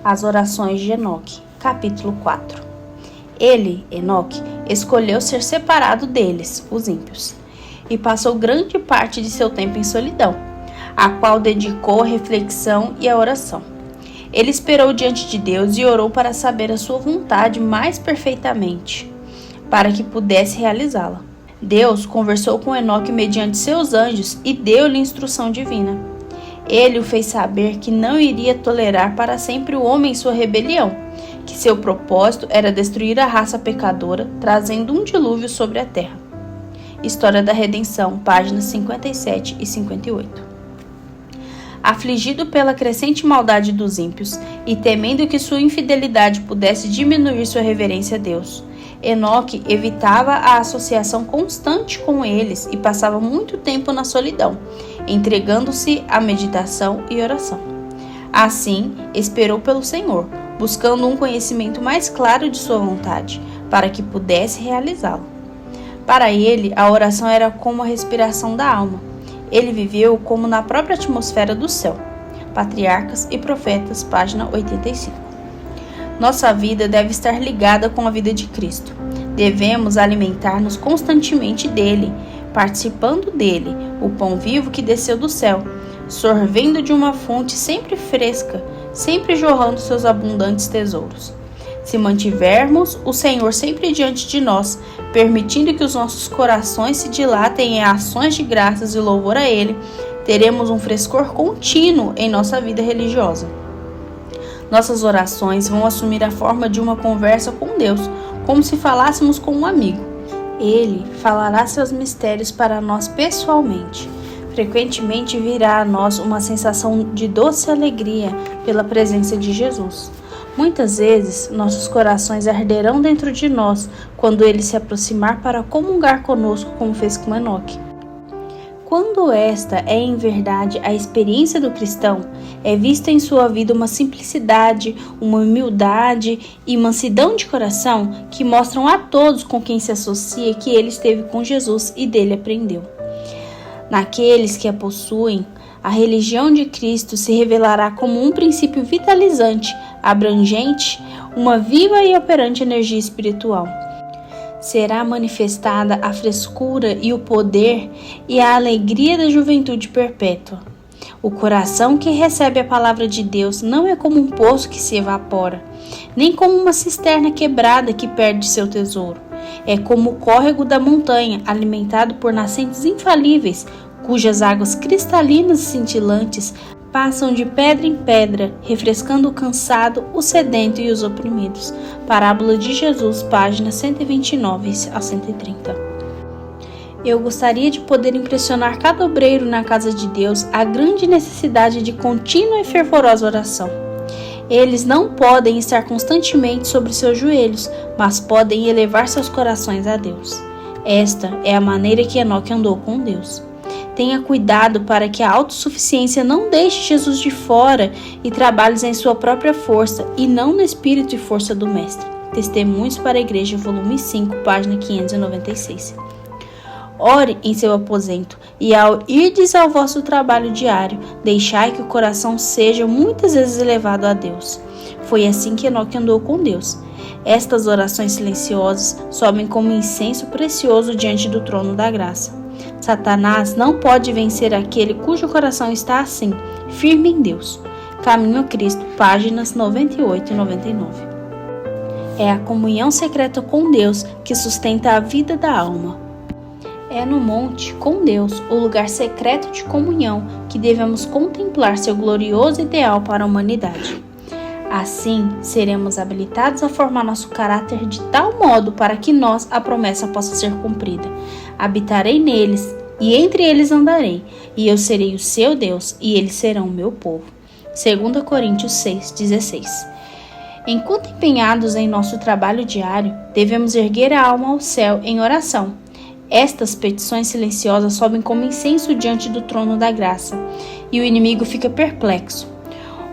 As orações de Enoque, capítulo 4. Ele, Enoque, escolheu ser separado deles, os ímpios, e passou grande parte de seu tempo em solidão, a qual dedicou à reflexão e à oração. Ele esperou diante de Deus e orou para saber a sua vontade mais perfeitamente, para que pudesse realizá-la. Deus conversou com Enoque mediante seus anjos e deu-lhe instrução divina. Ele o fez saber que não iria tolerar para sempre o homem em sua rebelião, que seu propósito era destruir a raça pecadora, trazendo um dilúvio sobre a terra. História da Redenção, páginas 57 e 58. Afligido pela crescente maldade dos ímpios e temendo que sua infidelidade pudesse diminuir sua reverência a Deus, Enoque evitava a associação constante com eles e passava muito tempo na solidão, entregando-se à meditação e oração. Assim, esperou pelo Senhor, buscando um conhecimento mais claro de sua vontade, para que pudesse realizá-lo. Para ele, a oração era como a respiração da alma. Ele viveu como na própria atmosfera do céu. Patriarcas e Profetas, página 85. Nossa vida deve estar ligada com a vida de Cristo. Devemos alimentar-nos constantemente dele, participando dele, o pão vivo que desceu do céu, sorvendo de uma fonte sempre fresca, sempre jorrando seus abundantes tesouros. Se mantivermos o Senhor sempre diante de nós, permitindo que os nossos corações se dilatem em ações de graças e louvor a Ele, teremos um frescor contínuo em nossa vida religiosa. Nossas orações vão assumir a forma de uma conversa com Deus, como se falássemos com um amigo. Ele falará seus mistérios para nós pessoalmente. Frequentemente virá a nós uma sensação de doce alegria pela presença de Jesus. Muitas vezes, nossos corações arderão dentro de nós quando ele se aproximar para comungar conosco, como fez com Enoque. Quando esta é em verdade a experiência do cristão, é vista em sua vida uma simplicidade, uma humildade e mansidão de coração que mostram a todos com quem se associa que ele esteve com Jesus e dele aprendeu. Naqueles que a possuem, a religião de Cristo se revelará como um princípio vitalizante, abrangente, uma viva e operante energia espiritual. Será manifestada a frescura e o poder e a alegria da juventude perpétua. O coração que recebe a palavra de Deus não é como um poço que se evapora, nem como uma cisterna quebrada que perde seu tesouro. É como o córrego da montanha, alimentado por nascentes infalíveis, cujas águas cristalinas e cintilantes passam de pedra em pedra, refrescando o cansado, o sedento e os oprimidos. Parábola de Jesus, páginas 129 a 130. Eu gostaria de poder impressionar cada obreiro na casa de Deus a grande necessidade de contínua e fervorosa oração. Eles não podem estar constantemente sobre seus joelhos, mas podem elevar seus corações a Deus. Esta é a maneira que Enoque andou com Deus. Tenha cuidado para que a autossuficiência não deixe Jesus de fora e trabalhes em sua própria força e não no espírito e força do Mestre. Testemunhos para a Igreja, volume 5, página 596. Ore em seu aposento e ao irdes ao vosso trabalho diário, deixai que o coração seja muitas vezes elevado a Deus. Foi assim que Enoque andou com Deus. Estas orações silenciosas sobem como incenso precioso diante do trono da graça. Satanás não pode vencer aquele cujo coração está assim, firme em Deus. Caminho a Cristo, páginas 98 e 99. É a comunhão secreta com Deus que sustenta a vida da alma. É no monte, com Deus, o lugar secreto de comunhão, que devemos contemplar seu glorioso ideal para a humanidade. Assim, seremos habilitados a formar nosso caráter de tal modo para que a promessa possa ser cumprida. Habitarei neles, e entre eles andarei, e eu serei o seu Deus, e eles serão o meu povo. 2 Coríntios 6:16. Enquanto empenhados em nosso trabalho diário, devemos erguer a alma ao céu em oração. Estas petições silenciosas sobem como incenso diante do trono da graça, e o inimigo fica perplexo.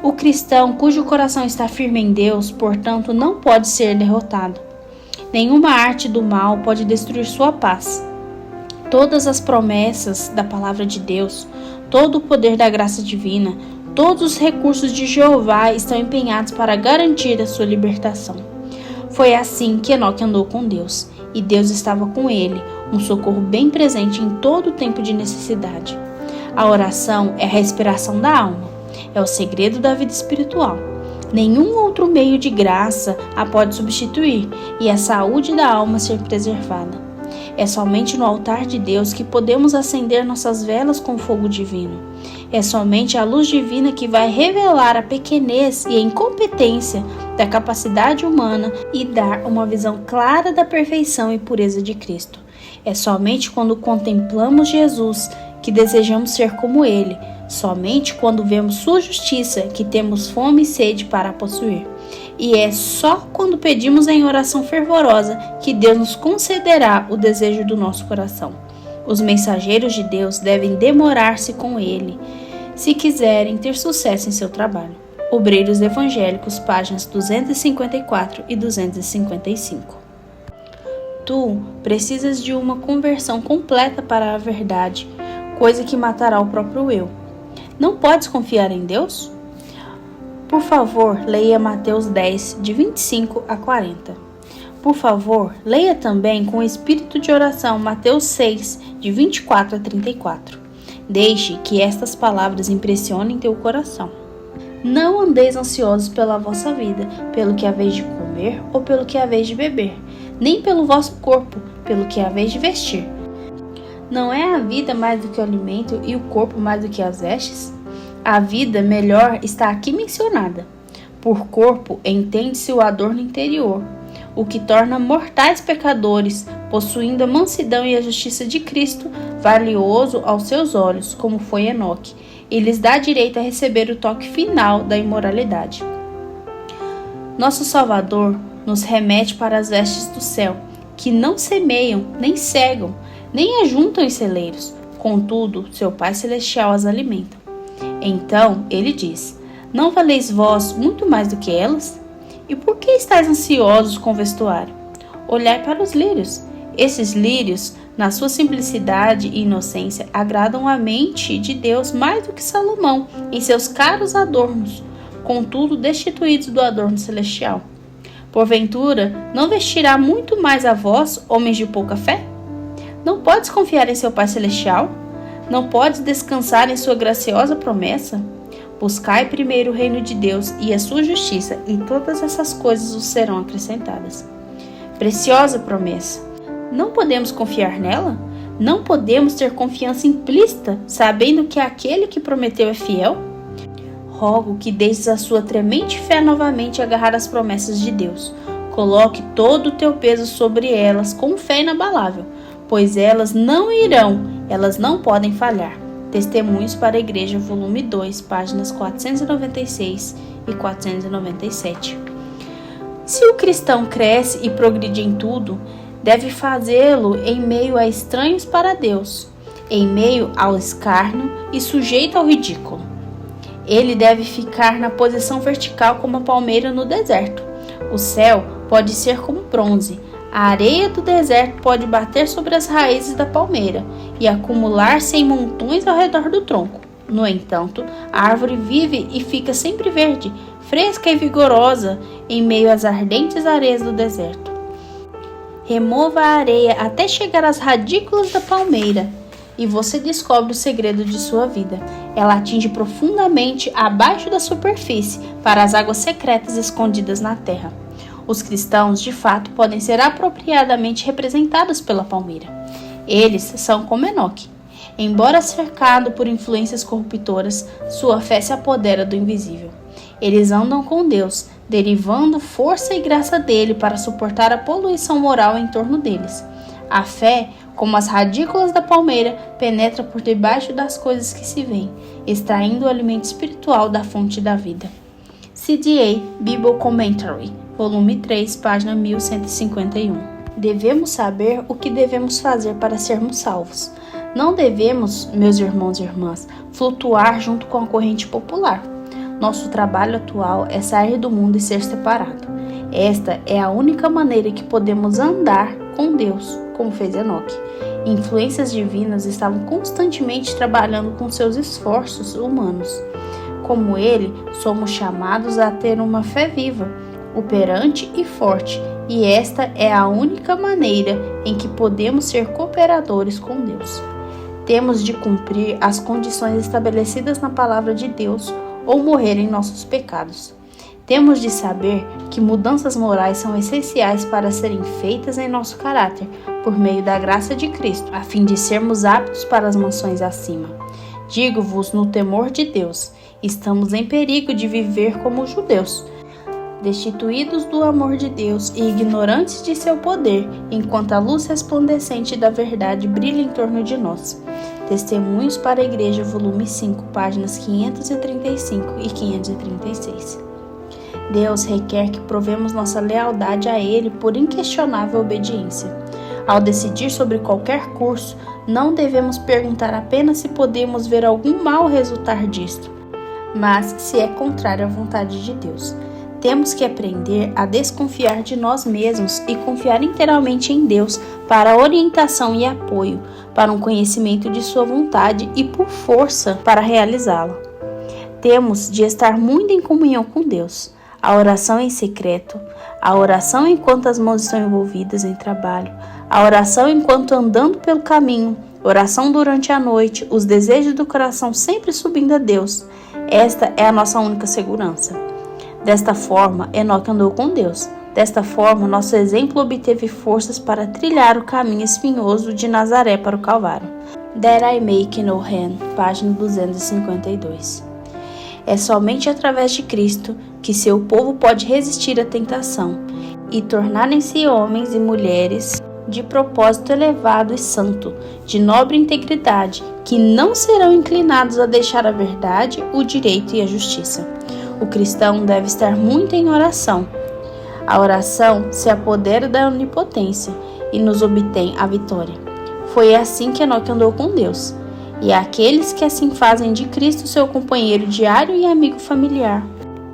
O cristão cujo coração está firme em Deus, portanto, não pode ser derrotado. Nenhuma arte do mal pode destruir sua paz. Todas as promessas da palavra de Deus, todo o poder da graça divina, Todos os recursos de Jeová estão empenhados para garantir a sua libertação. Foi assim que Enoque andou com Deus, e Deus estava com ele, um socorro bem presente em todo o tempo de necessidade. A oração é a respiração da alma, é o segredo da vida espiritual. Nenhum outro meio de graça a pode substituir e a saúde da alma ser preservada. É somente no altar de Deus que podemos acender nossas velas com fogo divino. É somente a luz divina que vai revelar a pequenez e a incompetência da capacidade humana e dar uma visão clara da perfeição e pureza de Cristo. É somente quando contemplamos Jesus que desejamos ser como Ele. Somente quando vemos sua justiça que temos fome e sede para a possuir. E é só quando pedimos em oração fervorosa que Deus nos concederá o desejo do nosso coração. Os mensageiros de Deus devem demorar-se com Ele, se quiserem ter sucesso em seu trabalho. Obreiros Evangélicos, páginas 254 e 255. Tu precisas de uma conversão completa para a verdade, coisa que matará o próprio eu. Não podes confiar em Deus? Por favor, leia Mateus 10, de 25 a 40. Por favor, leia também com espírito de oração Mateus 6, de 24 a 34. Deixe que estas palavras impressionem teu coração. Não andeis ansiosos pela vossa vida, pelo que haveis de comer ou pelo que haveis de beber, nem pelo vosso corpo, pelo que haveis de vestir. Não é a vida mais do que o alimento e o corpo mais do que as vestes? A vida melhor está aqui mencionada. Por corpo, entende-se o adorno interior, o que torna mortais pecadores, possuindo a mansidão e a justiça de Cristo, valioso aos seus olhos, como foi Enoque, e lhes dá direito a receber o toque final da imoralidade. Nosso Salvador nos remete para as vestes do céu, que não semeiam, nem cegam, nem ajuntam em celeiros, contudo, seu Pai Celestial as alimenta. Então, ele diz, não valeis vós muito mais do que elas? E por que estáis ansiosos com o vestuário? Olhai para os lírios. Esses lírios, na sua simplicidade e inocência, agradam a mente de Deus mais do que Salomão em seus caros adornos, contudo destituídos do adorno celestial. Porventura, não vestirá muito mais a vós, homens de pouca fé? Não podes confiar em seu Pai Celestial? Não podes descansar em sua graciosa promessa? Buscai primeiro o reino de Deus e a sua justiça, e todas essas coisas vos serão acrescentadas. Preciosa promessa! Não podemos confiar nela? Não podemos ter confiança implícita, sabendo que aquele que prometeu é fiel? Rogo que deixes a sua tremente fé novamente agarrar as promessas de Deus. Coloque todo o teu peso sobre elas com fé inabalável, pois elas não irão, elas não podem falhar. Testemunhos para a Igreja, volume 2, páginas 496 e 497. Se o cristão cresce e progride em tudo, deve fazê-lo em meio a estranhos para Deus, em meio ao escárnio e sujeito ao ridículo. Ele deve ficar na posição vertical como a palmeira no deserto. O céu pode ser como bronze. A areia do deserto pode bater sobre as raízes da palmeira e acumular-se em montões ao redor do tronco. No entanto, a árvore vive e fica sempre verde, fresca e vigorosa em meio às ardentes areias do deserto. Remova a areia até chegar às radículas da palmeira e você descobre o segredo de sua vida. Ela atinge profundamente abaixo da superfície para as águas secretas escondidas na terra. Os cristãos, de fato, podem ser apropriadamente representados pela palmeira. Eles são como Enoque. Embora cercado por influências corruptoras, sua fé se apodera do invisível. Eles andam com Deus, derivando força e graça dele para suportar a poluição moral em torno deles. A fé, como as radículas da palmeira, penetra por debaixo das coisas que se veem, extraindo o alimento espiritual da fonte da vida. C.D.A. Bible Commentary, volume 3, página 1151. Devemos saber o que devemos fazer para sermos salvos. Não devemos, meus irmãos e irmãs, flutuar junto com a corrente popular. Nosso trabalho atual é sair do mundo e ser separado. Esta é a única maneira que podemos andar com Deus, como fez Enoque. Influências divinas estavam constantemente trabalhando com seus esforços humanos. Como ele, somos chamados a ter uma fé viva, operante e forte, e esta é a única maneira em que podemos ser cooperadores com Deus. Temos de cumprir as condições estabelecidas na palavra de Deus ou morrer em nossos pecados. Temos de saber que mudanças morais são essenciais para serem feitas em nosso caráter, por meio da graça de Cristo, a fim de sermos aptos para as mansões acima. Digo-vos no temor de Deus, estamos em perigo de viver como os judeus, destituídos do amor de Deus e ignorantes de seu poder, enquanto a luz resplandecente da verdade brilha em torno de nós. Testemunhos para a Igreja, volume 5, páginas 535 e 536. Deus requer que provemos nossa lealdade a Ele por inquestionável obediência. Ao decidir sobre qualquer curso, não devemos perguntar apenas se podemos ver algum mal resultar disto, mas se é contrário à vontade de Deus. Temos que aprender a desconfiar de nós mesmos e confiar inteiramente em Deus para orientação e apoio, para um conhecimento de sua vontade e por força para realizá-la. Temos de estar muito em comunhão com Deus. A oração em secreto, a oração enquanto as mãos estão envolvidas em trabalho, a oração enquanto andando pelo caminho, oração durante a noite, os desejos do coração sempre subindo a Deus. Esta é a nossa única segurança. Desta forma, Enoque andou com Deus. Desta forma, nosso exemplo obteve forças para trilhar o caminho espinhoso de Nazaré para o Calvário. That I Make No Hand, página 252. É somente através de Cristo que seu povo pode resistir à tentação e tornarem-se homens e mulheres de propósito elevado e santo, de nobre integridade, que não serão inclinados a deixar a verdade, o direito e a justiça. O cristão deve estar muito em oração. A oração se apodera da onipotência e nos obtém a vitória. Foi assim que Enoque andou com Deus. E aqueles que assim fazem de Cristo seu companheiro diário e amigo familiar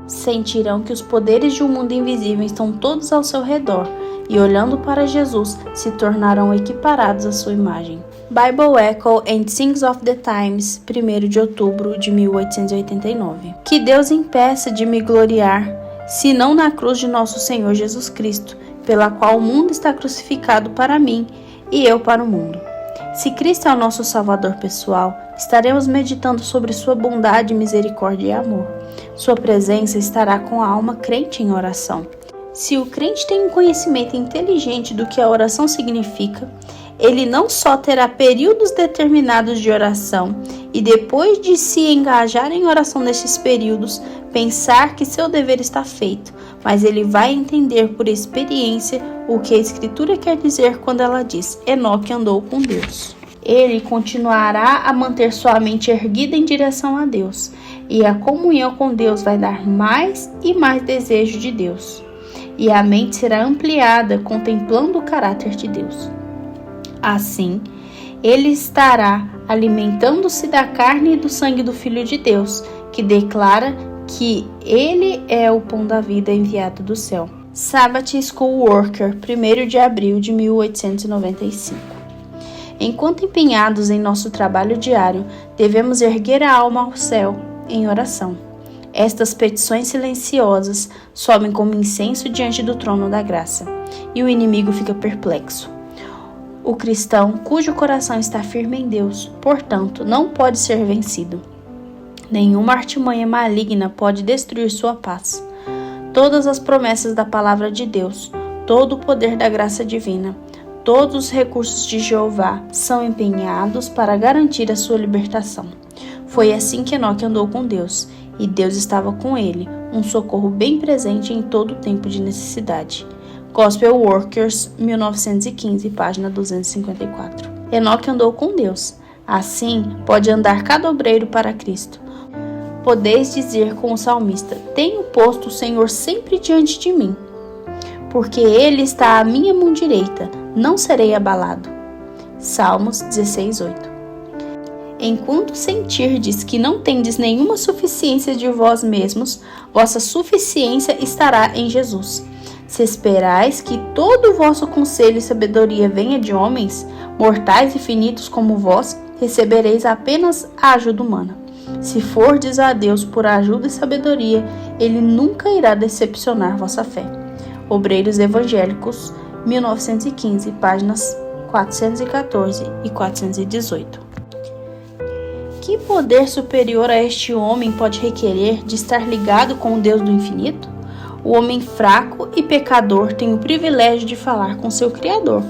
sentirão que os poderes de um mundo invisível estão todos ao seu redor e, olhando para Jesus, se tornarão equiparados à sua imagem. Bible Echo and Things of the Times, 1º de outubro de 1889. Que Deus impeça de me gloriar, senão na cruz de nosso Senhor Jesus Cristo, pela qual o mundo está crucificado para mim e eu para o mundo. Se Cristo é o nosso Salvador pessoal, estaremos meditando sobre sua bondade, misericórdia e amor. Sua presença estará com a alma crente em oração. Se o crente tem um conhecimento inteligente do que a oração significa, ele não só terá períodos determinados de oração e, depois de se engajar em oração nesses períodos, pensar que seu dever está feito, mas ele vai entender por experiência o que a Escritura quer dizer quando ela diz: Enoque andou com Deus. Ele continuará a manter sua mente erguida em direção a Deus, e a comunhão com Deus vai dar mais e mais desejo de Deus, e a mente será ampliada contemplando o caráter de Deus. Assim, ele estará alimentando-se da carne e do sangue do Filho de Deus, que declara que ele é o pão da vida enviado do céu. Sabbath School Worker, 1º de abril de 1895. Enquanto empenhados em nosso trabalho diário, devemos erguer a alma ao céu em oração. Estas petições silenciosas sobem como incenso diante do trono da graça, e o inimigo fica perplexo. O cristão, cujo coração está firme em Deus, portanto, não pode ser vencido. Nenhuma artimanha maligna pode destruir sua paz. Todas as promessas da palavra de Deus, todo o poder da graça divina, todos os recursos de Jeová são empenhados para garantir a sua libertação. Foi assim que Enoque andou com Deus, e Deus estava com ele, um socorro bem presente em todo o tempo de necessidade. Gospel Workers, 1915, página 254. Enoque andou com Deus. Assim, pode andar cada obreiro para Cristo. Podeis dizer com o salmista: tenho posto o Senhor sempre diante de mim. Porque Ele está à minha mão direita, não serei abalado. Salmos 16:8. Enquanto sentirdes que não tendes nenhuma suficiência de vós mesmos, vossa suficiência estará em Jesus. Se esperais que todo o vosso conselho e sabedoria venha de homens, mortais e finitos como vós, recebereis apenas a ajuda humana. Se fordes a Deus por ajuda e sabedoria, Ele nunca irá decepcionar vossa fé. Obreiros Evangélicos, 1915, páginas 414 e 418. Que poder superior a este homem pode requerer de estar ligado com o Deus do infinito? O homem fraco e pecador tem o privilégio de falar com seu Criador.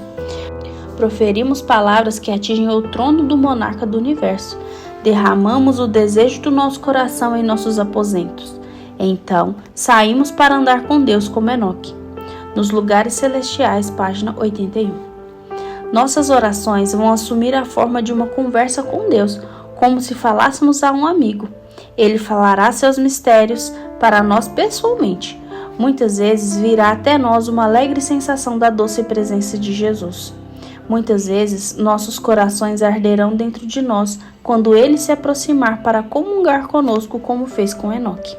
Proferimos palavras que atingem o trono do monarca do universo. Derramamos o desejo do nosso coração em nossos aposentos. Então, saímos para andar com Deus como Enoque. Nos lugares celestiais, página 81. Nossas orações vão assumir a forma de uma conversa com Deus, como se falássemos a um amigo. Ele falará seus mistérios para nós pessoalmente. Muitas vezes virá até nós uma alegre sensação da doce presença de Jesus. Muitas vezes nossos corações arderão dentro de nós quando ele se aproximar para comungar conosco, como fez com Enoque.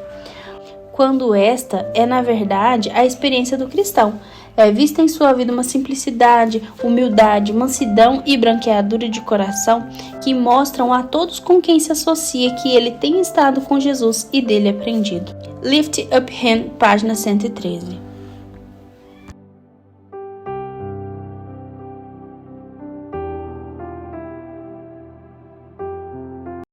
Quando esta é, na verdade, a experiência do cristão. É vista em sua vida uma simplicidade, humildade, mansidão e branqueadura de coração que mostram a todos com quem se associa que ele tem estado com Jesus e dele aprendido. Lift Up Hand, página 113.